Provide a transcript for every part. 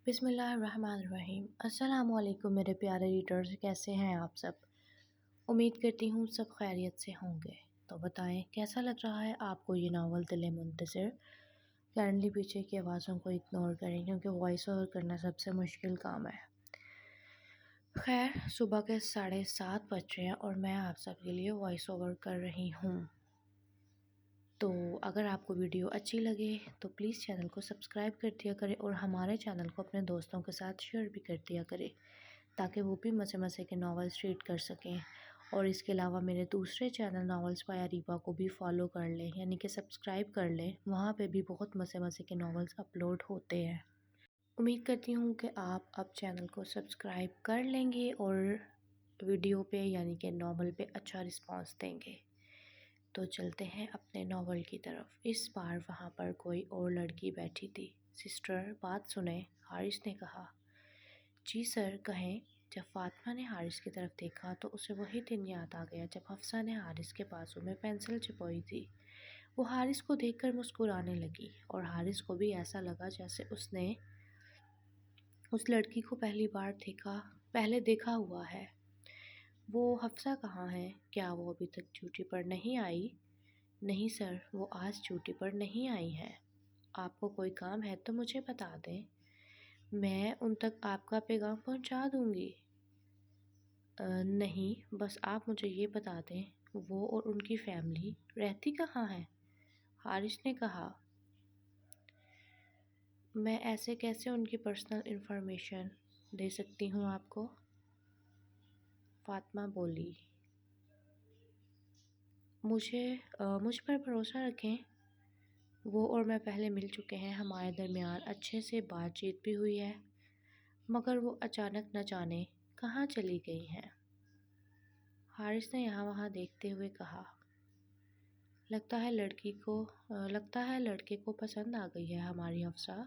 बिस्मिल्लाहिर्रहमानिर्रहीम। अस्सलामुअलैकुम मेरे प्यारे रीडर्स, कैसे हैं आप सब। उम्मीद करती हूँ सब खैरियत से होंगे। तो बताएं कैसा लग रहा है आपको ये नावल दिल मुंतज़िर। काइंडली पीछे की आवाज़ों को इग्नोर करें क्योंकि वॉइस ओवर करना सबसे मुश्किल काम है। खैर, सुबह के 7:30 बज रहे हैं और मैं आप सब के लिए वॉइस ओवर कर रही हूँ। तो अगर आपको वीडियो अच्छी लगे तो प्लीज़ चैनल को सब्सक्राइब कर दिया करें और हमारे चैनल को अपने दोस्तों के साथ शेयर भी कर दिया करें ताकि वो भी मज़े मज़े के नावल्स रीड कर सकें। और इसके अलावा मेरे दूसरे चैनल नावल्स बाय अरीबा को भी फॉलो कर लें, यानी कि सब्सक्राइब कर लें। वहाँ पे भी बहुत मज़े मज़े के नावल्स अपलोड होते हैं। उम्मीद करती हूँ कि आप अब चैनल को सब्सक्राइब कर लेंगे और वीडियो पे यानी कि नावल पे अच्छा रिस्पांस देंगे। तो चलते हैं अपने नावल की तरफ। इस बार वहाँ पर कोई और लड़की बैठी थी। सिस्टर बात सुने, हारिस ने कहा। जी सर, कहें। जब फातिमा ने हारिस की तरफ देखा तो उसे वही दिन याद आ गया जब हफ्सा ने हारिस के बाजू में पेंसिल चिपकाई थी। वो हारिस को देखकर मुस्कुराने लगी और हारिस को भी ऐसा लगा जैसे उसने उस लड़की को पहले देखा हुआ है। वो हफ्सा कहाँ है? क्या वो अभी तक ड्यूटी पर नहीं आई? नहीं सर, वो आज ड्यूटी पर नहीं आई है। आपको कोई काम है तो मुझे बता दें, मैं उन तक आपका पैगाम पहुंचा दूंगी। नहीं, बस आप मुझे ये बता दें, वो और उनकी फैमिली रहती कहाँ है? हारिस ने कहा। मैं ऐसे कैसे उनकी पर्सनल इंफॉर्मेशन दे सकती हूँ आपको? फातिमा बोली। मुझ पर भरोसा रखें। वो और मैं पहले मिल चुके हैं, हमारे दरमियान अच्छे से बातचीत भी हुई है, मगर वो अचानक न जाने कहाँ चली गई हैं। हारिस ने यहाँ वहाँ देखते हुए कहा। लगता है लड़के को पसंद आ गई है हमारी हफ्सा।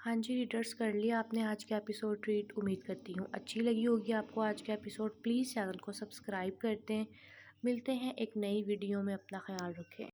हाँ जी रीडर्स, कर लिया आपने आज का एपिसोड रीड। उम्मीद करती हूँ अच्छी लगी होगी आपको आज का एपिसोड। प्लीज़ चैनल को सब्सक्राइब कर दें। मिलते हैं एक नई वीडियो में, अपना ख्याल रखें।